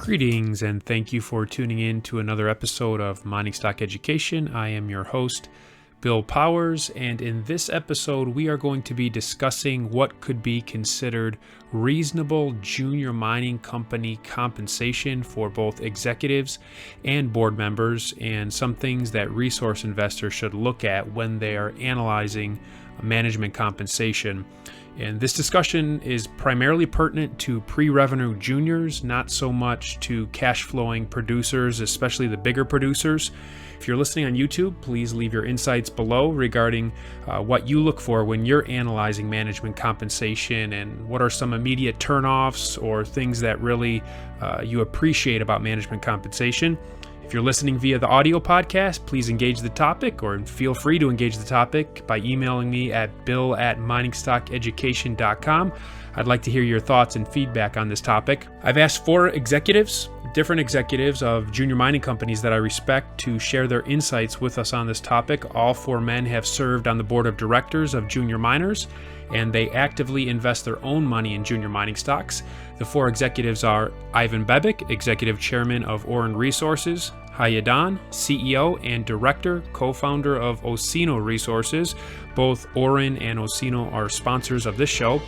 Greetings and thank you for tuning in to another episode of Mining Stock Education. I am your host, Bill Powers, and in this episode we are going to be discussing what could be considered reasonable junior mining company compensation for both executives and board members, and some things that resource investors should look at when they are analyzing management compensation. And this discussion is primarily pertinent to pre-revenue juniors, not so much to cash flowing producers, especially the bigger producers. If you're listening on YouTube, please leave your insights below regarding what you look for when you're analyzing management compensation and what are some immediate turnoffs or things that really you appreciate about management compensation. If you're listening via the audio podcast, please engage the topic, or feel free to engage the topic by emailing me at bill@MiningStockEducation.com. I'd like to hear your thoughts and feedback on this topic. I've asked four executives, different executives of junior mining companies that I respect, to share their insights with us on this topic. All four men have served on the board of directors of junior miners, and they actively invest their own money in junior mining stocks. The four executives are Ivan Bebek, Executive Chairman of Auryn Resources; Heye Daun, CEO and Director, Co-founder of Osino Resources. Both Auryn and Osino are sponsors of this show.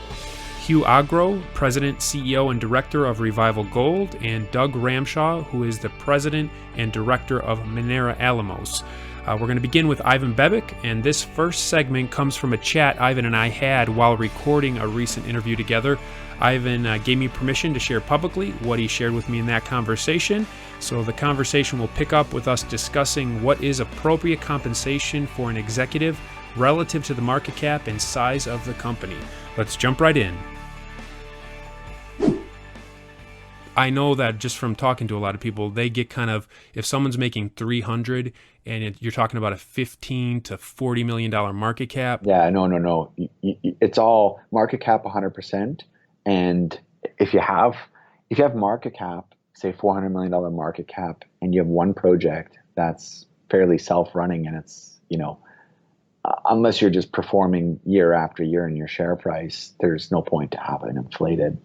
Hugh Agro, President, CEO, and Director of Revival Gold; and Doug Ramshaw, who is the President and Director of Minera Alamos. We're going to begin with Ivan Bebek, and this first segment comes from a chat Ivan and I had while recording a recent interview together. Ivan gave me permission to share publicly what he shared with me in that conversation. So the conversation will pick up with us discussing what is appropriate compensation for an executive relative to the market cap and size of the company. Let's jump right in. I know that just from talking to a lot of people, they get kind of, if someone's making 300 and you're talking about a $15 to $40 million market cap. Yeah, no. It's all market cap 100%. And if you have market cap, say $400 million market cap, and you have one project that's fairly self-running, and it's, unless you're just performing year after year in your share price, there's no point to have an inflated,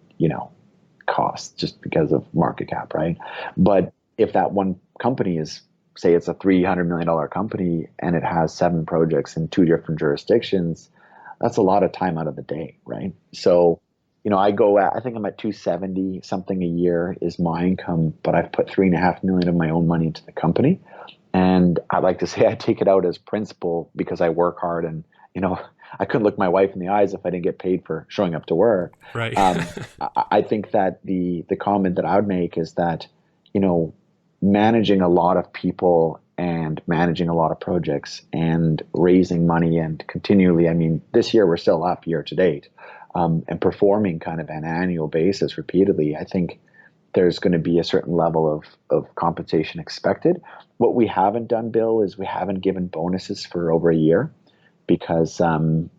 cost just because of market cap, right? But if that one company is, say it's a $300 million company and it has 7 projects in 2 different jurisdictions, that's a lot of time out of the day, right? So, I think I'm at 270 something a year is my income, but I've put $3.5 million of my own money into the company. And I like to say I take it out as principal because I work hard, and, I couldn't look my wife in the eyes if I didn't get paid for showing up to work. Right. I think that the comment that I would make is that, managing a lot of people and managing a lot of projects and raising money and continually, this year we're still up year to date, and performing kind of an annual basis repeatedly, I think there's going to be a certain level of compensation expected. What we haven't done, Bill, is we haven't given bonuses for over a year, because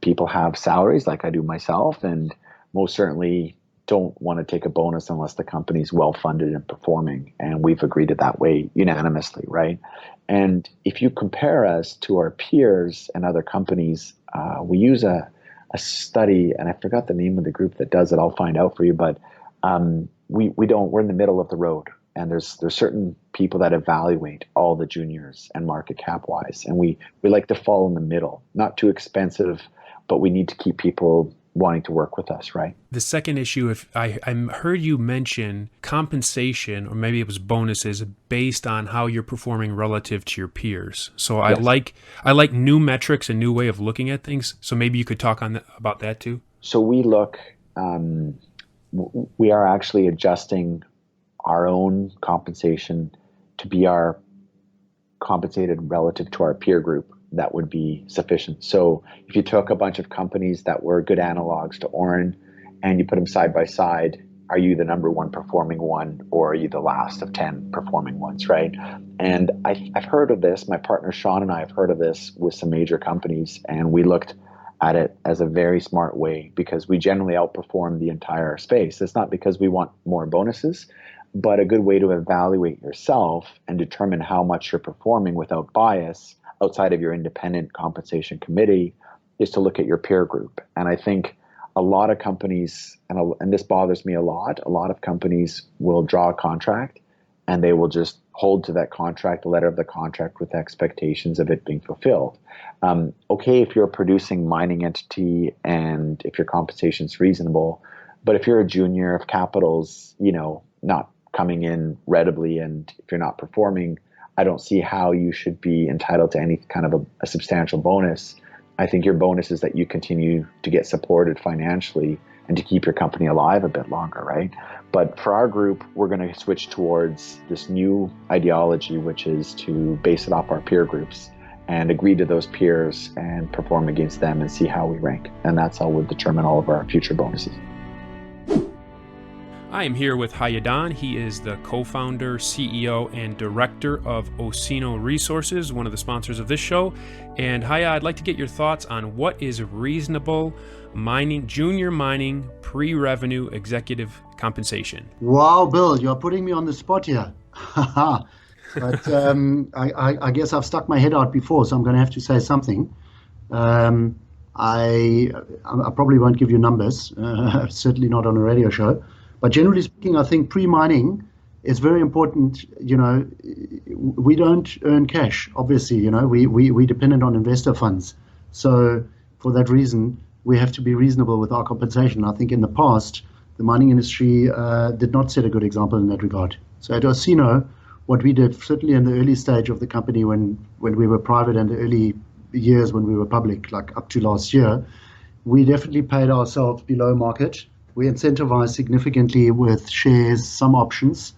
people have salaries like I do myself, and most certainly don't want to take a bonus unless the company's well-funded and performing. And we've agreed to that way unanimously, right? And if you compare us to our peers and other companies, we use a study, and I forgot the name of the group that does it. I'll find out for you, but we're in the middle of the road. And there's certain people that evaluate all the juniors and market cap wise. And we like to fall in the middle, not too expensive, but we need to keep people wanting to work with us, right? The second issue, if I heard you mention compensation, or maybe it was bonuses, based on how you're performing relative to your peers. So yes. I like new metrics, a new way of looking at things. So maybe you could talk about that too. So we look, we are actually adjusting our own compensation to be our compensated relative to our peer group. That would be sufficient. So if you took a bunch of companies that were good analogs to Auryn and you put them side by side, are you the number one performing one, or are you the last of 10 performing ones, right? And I've heard of this. My partner Sean and I have heard of this with some major companies, and we looked at it as a very smart way because we generally outperform the entire space. It's not because we want more bonuses, but a good way to evaluate yourself and determine how much you're performing without bias outside of your independent compensation committee is to look at your peer group. And I think a lot of companies, and this bothers me a lot of companies will draw a contract and they will just hold to that contract, the letter of the contract, with expectations of it being fulfilled. Okay, if you're a producing mining entity and if your compensation is reasonable, but if you're a junior, if capital's, not coming in readily, and if you're not performing, I don't see how you should be entitled to any kind of a substantial bonus. I think your bonus is that you continue to get supported financially and to keep your company alive a bit longer, right? But for our group, we're going to switch towards this new ideology, which is to base it off our peer groups and agree to those peers and perform against them and see how we rank. And that's how we'll determine all of our future bonuses. I am here with Heye Daun. He is the co-founder, CEO, and Director of Osino Resources, one of the sponsors of this show. And Heye, I'd like to get your thoughts on what is reasonable junior mining, pre-revenue executive compensation. Wow, Bill, you're putting me on the spot here. But I guess I've stuck my head out before, so I'm going to have to say something. I probably won't give you numbers, certainly not on a radio show. But generally speaking, I think pre-mining is very important. We don't earn cash, obviously. We're dependent on investor funds. So for that reason, we have to be reasonable with our compensation. I think in the past, the mining industry did not set a good example in that regard. So at Osino, what we did, certainly in the early stage of the company when we were private and the early years when we were public, like up to last year, we definitely paid ourselves below market. We incentivized significantly with shares, some options.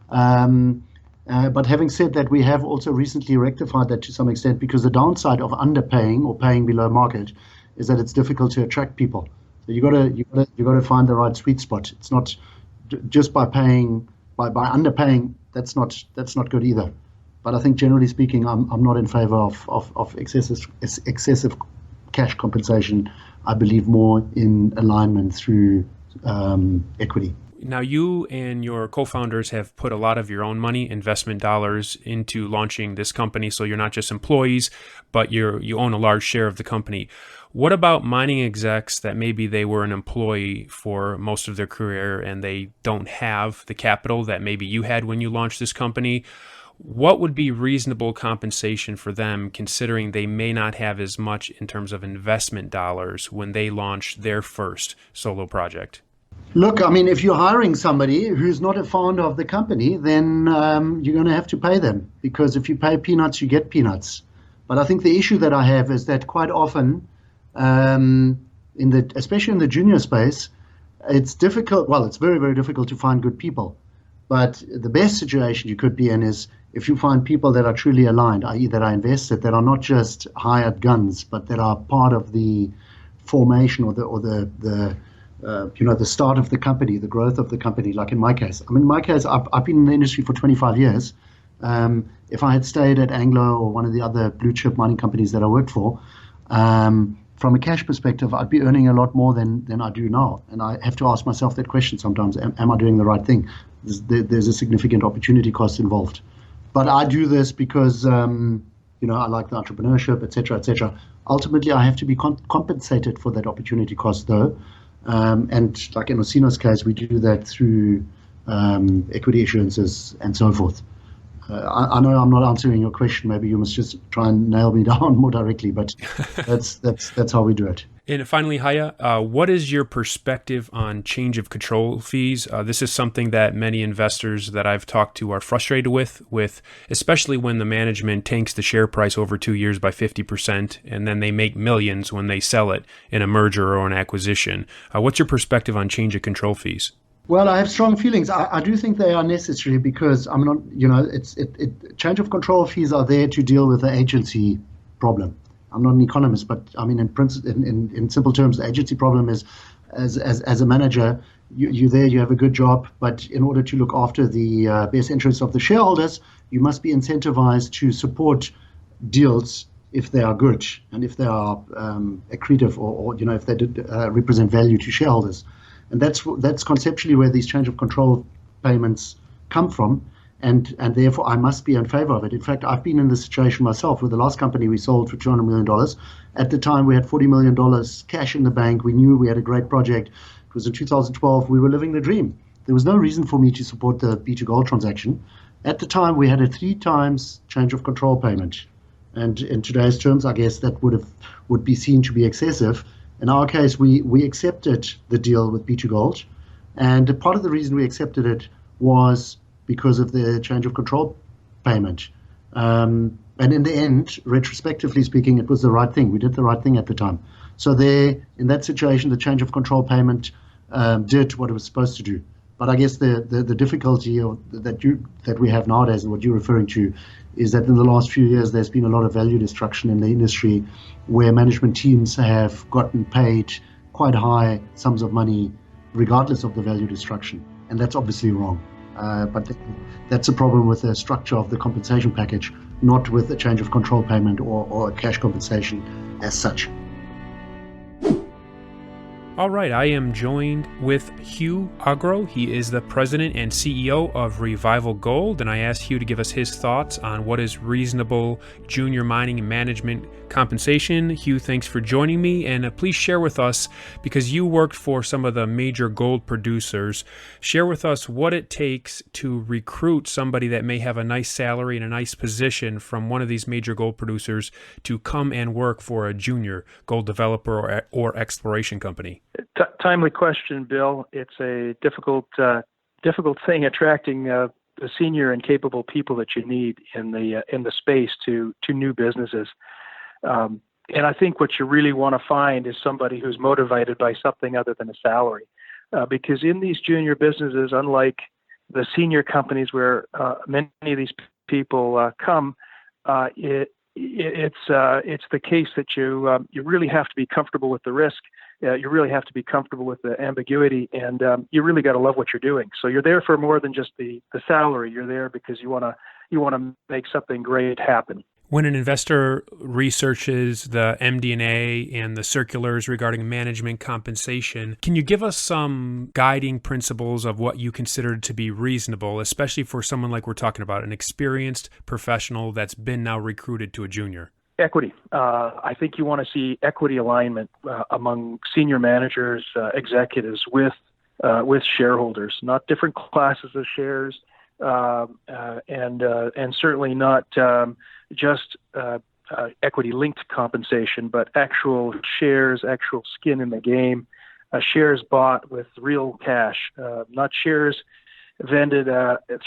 But having said that, we have also recently rectified that to some extent, because the downside of underpaying or paying below market is that it's difficult to attract people. So you got to find the right sweet spot. It's not just by underpaying. That's not good either. But I think generally speaking, I'm not in favor of excessive cash compensation. I believe more in alignment through equity. Now, you and your co-founders have put a lot of your own money, investment dollars, into launching this company. So you're not just employees, but you own a large share of the company. What about mining execs that maybe they were an employee for most of their career and they don't have the capital that maybe you had when you launched this company? What would be reasonable compensation for them, considering they may not have as much in terms of investment dollars when they launch their first solo project? Look, I mean, if you're hiring somebody who's not a founder of the company, then you're going to have to pay them, because if you pay peanuts, you get peanuts. But I think the issue that I have is that quite often, especially in the junior space, it's difficult. Well, it's very, very difficult to find good people. But the best situation you could be in is if you find people that are truly aligned, i.e. that are invested, that are not just hired guns, but that are part of the formation or the start of the company, the growth of the company. Like in my case, I've been in the industry for 25 years. If I had stayed at Anglo or one of the other blue chip mining companies that I worked for, from a cash perspective, I'd be earning a lot more than I do now. And I have to ask myself that question sometimes. Am I doing the right thing? There's a significant opportunity cost involved. But I do this because, I like the entrepreneurship, et cetera. Ultimately, I have to be compensated for that opportunity cost, though. And like in Osino's case, we do that through equity issuances and so forth. I know I'm not answering your question. Maybe you must just try and nail me down more directly, but that's how we do it. And finally, Heye, what is your perspective on change of control fees? This is something that many investors that I've talked to are frustrated with, especially when the management tanks the share price over 2 years by 50%, and then they make millions when they sell it in a merger or an acquisition. What's your perspective on change of control fees? Well, I have strong feelings. I do think they are necessary because I'm not, change of control fees are there to deal with the agency problem. I'm not an economist, but I mean, in simple terms, the agency problem is, as a manager, you're there, you have a good job, but in order to look after the best interests of the shareholders, you must be incentivized to support deals if they are good and if they are accretive or if they represent value to shareholders. And that's conceptually where these change of control payments come from. and therefore I must be in favor of it. In fact, I've been in this situation myself with the last company we sold for $200 million. At the time, we had $40 million cash in the bank. We knew we had a great project. It was in 2012. We were living the dream. There was no reason for me to support the B2Gold transaction. At the time, we had a 3 times change of control payment. And in today's terms, I guess that would be seen to be excessive. In our case, we accepted the deal with B2Gold. And part of the reason we accepted it was because of the change of control payment. And in the end, retrospectively speaking, it was the right thing. We did the right thing at the time. So there, in that situation, the change of control payment did what it was supposed to do. But I guess the difficulty that we have nowadays, and what you're referring to, is that in the last few years, there's been a lot of value destruction in the industry where management teams have gotten paid quite high sums of money regardless of the value destruction. And that's obviously wrong. But that's a problem with the structure of the compensation package, not with the change of control payment or cash compensation as such. All right, I am joined with Hugh Agro. He is the president and CEO of Revival Gold, and I asked Hugh to give us his thoughts on what is reasonable junior mining and management compensation. Hugh, thanks for joining me, and please share with us, because you worked for some of the major gold producers, share with us what it takes to recruit somebody that may have a nice salary and a nice position from one of these major gold producers to come and work for a junior gold developer or exploration company. Timely question, Bill. It's a difficult thing attracting the senior and capable people that you need in the space to new businesses. And I think what you really want to find is somebody who's motivated by something other than a salary, because in these junior businesses, unlike the senior companies where many of these people come, it's the case that you really have to be comfortable with the risk. You really have to be comfortable with the ambiguity, and you really got to love what you're doing. So you're there for more than just the salary. You're there because you want to make something great happen. When an investor researches the MD&A and the circulars regarding management compensation, can you give us some guiding principles of what you consider to be reasonable, especially for someone like we're talking about, an experienced professional that's been now recruited to a junior? Equity. I think you want to see equity alignment among senior managers, executives with shareholders, not different classes of shares, and certainly not just equity-linked compensation, but actual shares, actual skin in the game, shares bought with real cash, not shares vended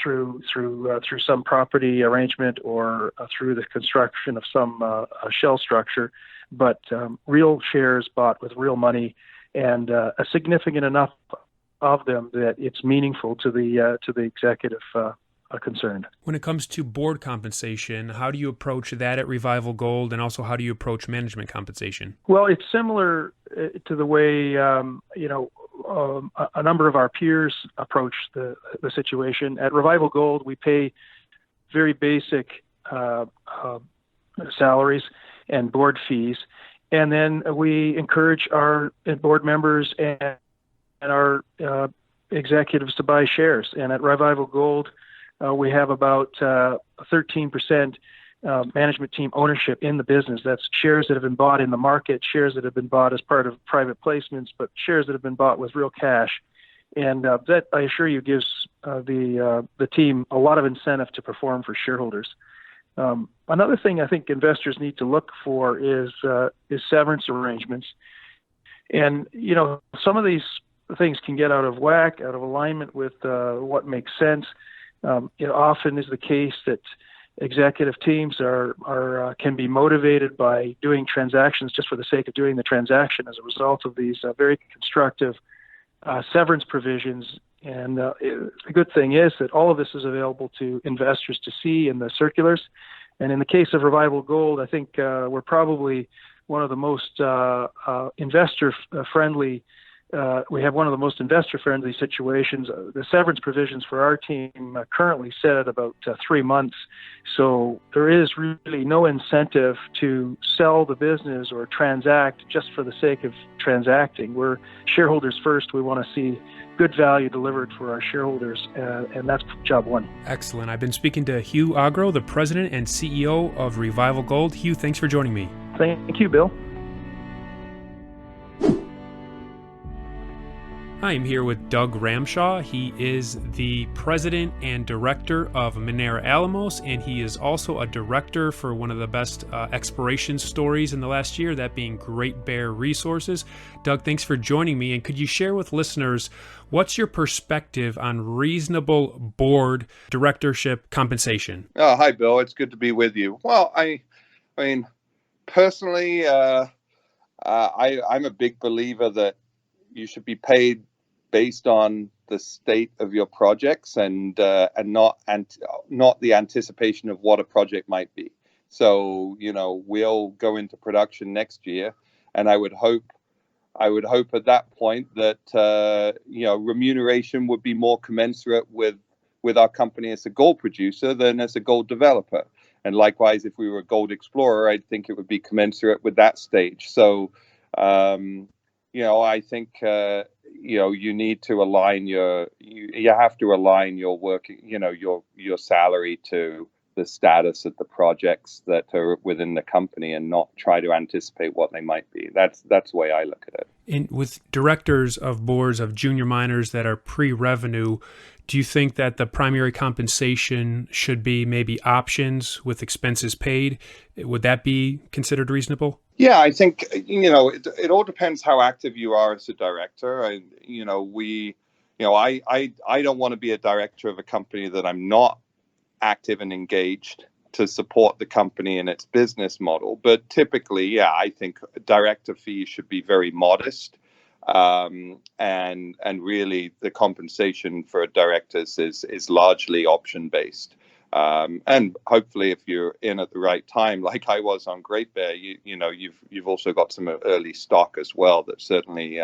through some property arrangement or through the construction of some shell structure, but real shares bought with real money, and a significant enough of them that it's meaningful to the executive concerned. When it comes to board compensation, how do you approach that at Revival Gold, and also how do you approach management compensation? Well, it's similar to the way a number of our peers approach the situation. At Revival Gold, we pay very basic salaries and board fees, and then we encourage our board members and our executives to buy shares. And at Revival Gold, we have about 13% management team ownership in the business. That's shares that have been bought in the market, shares that have been bought as part of private placements, but shares that have been bought with real cash. And that, I assure you, gives the team a lot of incentive to perform for shareholders. Another thing I think investors need to look for is severance arrangements. And, some of these things can get out of whack, out of alignment with what makes sense. It often is the case that executive teams can be motivated by doing transactions just for the sake of doing the transaction as a result of these very constructive severance provisions. And the good thing is that all of this is available to investors to see in the circulars. And in the case of Revival Gold, I think we're probably one of the most investor-friendly we have one of the most investor-friendly situations. The severance provisions for our team currently set at about 3 months. So there is really no incentive to sell the business or transact just for the sake of transacting. We're shareholders first. We want to see good value delivered for our shareholders, and that's job one. Excellent. I've been speaking to Hugh Agro, the president and CEO of Revival Gold. Hugh, thanks for joining me. Thank you, Bill. I'm here with Doug Ramshaw. He is the president and director of Minera Alamos, and he is also a director for one of the best exploration stories in the last year, that being Great Bear Resources. Doug, thanks for joining me, and could you share with listeners what's your perspective on reasonable board directorship compensation? Oh, hi, Bill. It's good to be with you. Well, I mean, personally, I'm a big believer that you should be paid based on the state of your projects and not the anticipation of what a project might be. So, we'll go into production next year, and I would hope at that point that remuneration would be more commensurate with our company as a gold producer than as a gold developer. And likewise, if we were a gold explorer, I think it would be commensurate with that stage. So, I think you need to align you have to align your work, your salary to the status of the projects that are within the company, and not try to anticipate what they might be. That's the way I look at it. And with directors of boards of junior miners that are pre-revenue, do you think that the primary compensation should be maybe options with expenses paid? Would that be considered reasonable? Yeah, I think, it all depends how active you are as a director. I don't want to be a director of a company that I'm not active and engaged to support the company and its business model. But typically, yeah, I think director fees should be very modest. And really the compensation for directors is largely option based. And hopefully, if you're in at the right time, like I was on Great Bear, you've also got some early stock as well that certainly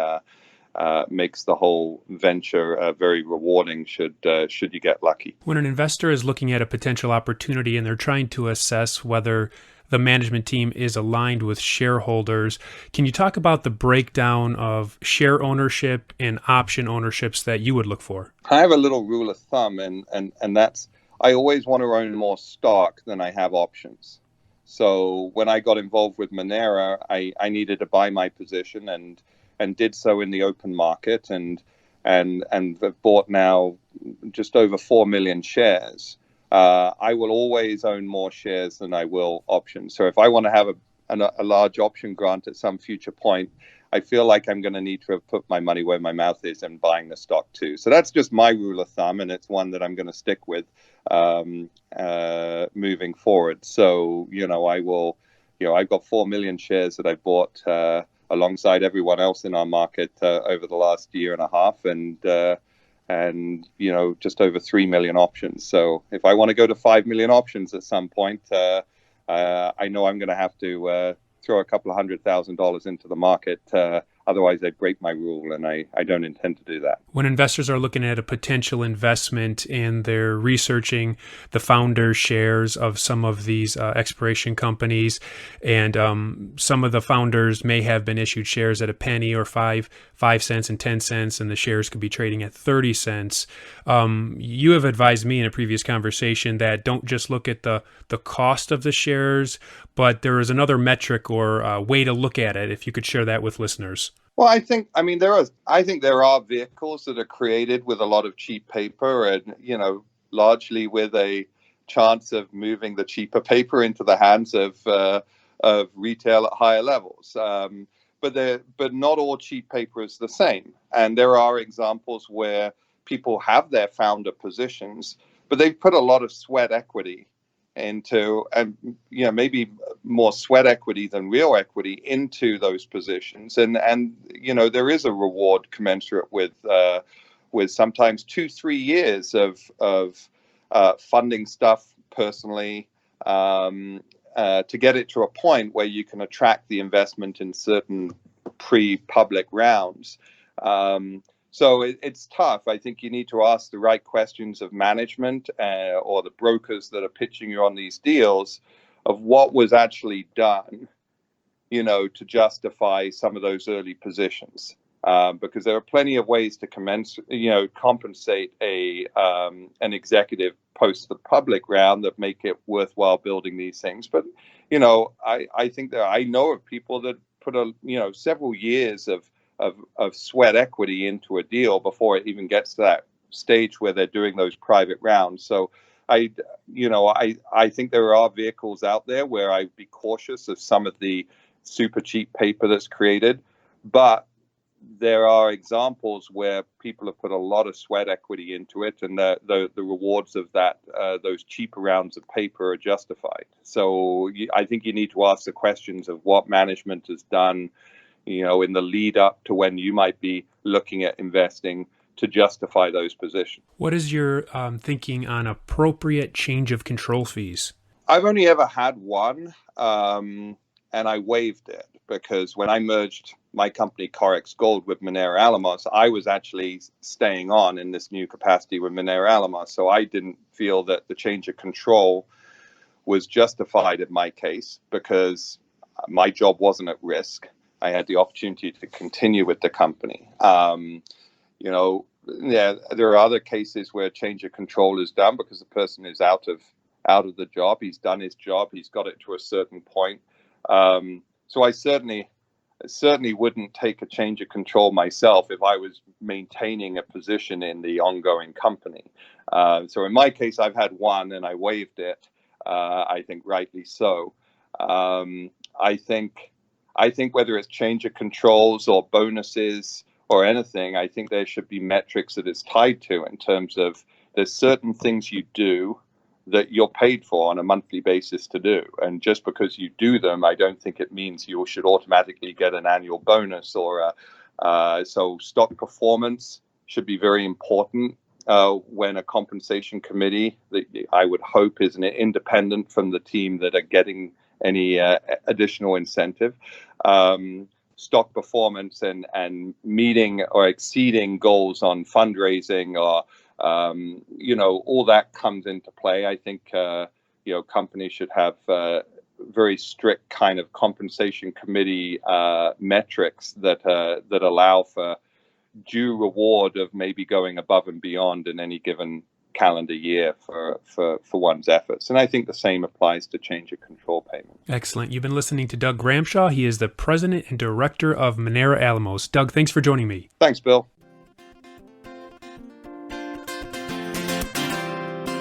makes the whole venture very rewarding. Should you get lucky. When an investor is looking at a potential opportunity and they're trying to assess whether the management team is aligned with shareholders, can you talk about the breakdown of share ownership and option ownerships that you would look for? I have a little rule of thumb, and that's, I always want to own more stock than I have options. So when I got involved with Minera, I needed to buy my position and did so in the open market and have bought now just over 4 million shares. I will always own more shares than I will options. So if I want to have a large option grant at some future point, I feel like I'm going to need to have put my money where my mouth is and buying the stock too. So that's just my rule of thumb, and it's one that I'm going to stick with moving forward. So, I've got 4 million shares that I bought alongside everyone else in our market over the last year and a half, and just over 3 million options. So if I want to go to 5 million options at some point, I know I'm going to have to throw a couple of $100,000 into the market. Otherwise, they break my rule, and I don't intend to do that. When investors are looking at a potential investment and they're researching the founders' shares of some of these exploration companies, and some of the founders may have been issued shares at a penny or 5 cents and 10 cents, and the shares could be trading at 30 cents. You have advised me in a previous conversation that don't just look at the cost of the shares, but there is another metric or way to look at it. If you could share that with listeners. Well, I think there are vehicles that are created with a lot of cheap paper, and largely with a chance of moving the cheaper paper into the hands of retail at higher levels. But not all cheap paper is the same, and there are examples where people have their founder positions, but they've put a lot of sweat equity into, and maybe more sweat equity than real equity into those positions, and there is a reward commensurate with sometimes 2-3 years of funding stuff personally to get it to a point where you can attract the investment in certain pre-public rounds. So it's tough. I think you need to ask the right questions of management or the brokers that are pitching you on these deals of what was actually done, to justify some of those early positions. Because there are plenty of ways to compensate an executive post the public round that make it worthwhile building these things. But, I think that I know of people that put several years of sweat equity into a deal before it even gets to that stage where they're doing those private rounds. So I think there are vehicles out there where I'd be cautious of some of the super cheap paper that's created, but there are examples where people have put a lot of sweat equity into it, and the rewards of that those cheaper rounds of paper are justified. So I think you need to ask the questions of what management has done, in the lead up to when you might be looking at investing to justify those positions. What is your thinking on appropriate change of control fees? I've only ever had one, and I waived it because when I merged my company Corex Gold with Minera Alamos, I was actually staying on in this new capacity with Minera Alamos. So I didn't feel that the change of control was justified in my case because my job wasn't at risk. I had the opportunity to continue with the company. There are other cases where change of control is done because the person is out of the job. He's done his job. He's got it to a certain point. So I certainly wouldn't take a change of control myself if I was maintaining a position in the ongoing company. So in my case, I've had one and I waived it. I think rightly so. I think whether it's change of controls or bonuses or anything, I think there should be metrics that it's tied to in terms of there's certain things you do that you're paid for on a monthly basis to do. And just because you do them, I don't think it means you should automatically get an annual bonus or so stock performance should be very important when a compensation committee that I would hope is independent from the team that are getting any additional incentive. Stock performance and meeting or exceeding goals on fundraising or all that comes into play. I think companies should have very strict kind of compensation committee metrics that allow for due reward of maybe going above and beyond in any given calendar year for one's efforts. And I think the same applies to change of control payments. Excellent. You've been listening to Doug Ramshaw. He is the President and Director of Minera Alamos. Doug, thanks for joining me. Thanks, Bill.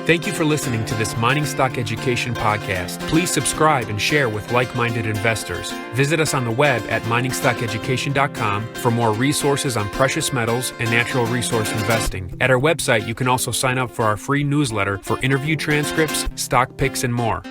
Thank you for listening to this Mining Stock Education podcast. Please subscribe and share with like-minded investors. Visit us on the web at MiningStockEducation.com for more resources on precious metals and natural resource investing. At our website, you can also sign up for our free newsletter for interview transcripts, stock picks, and more.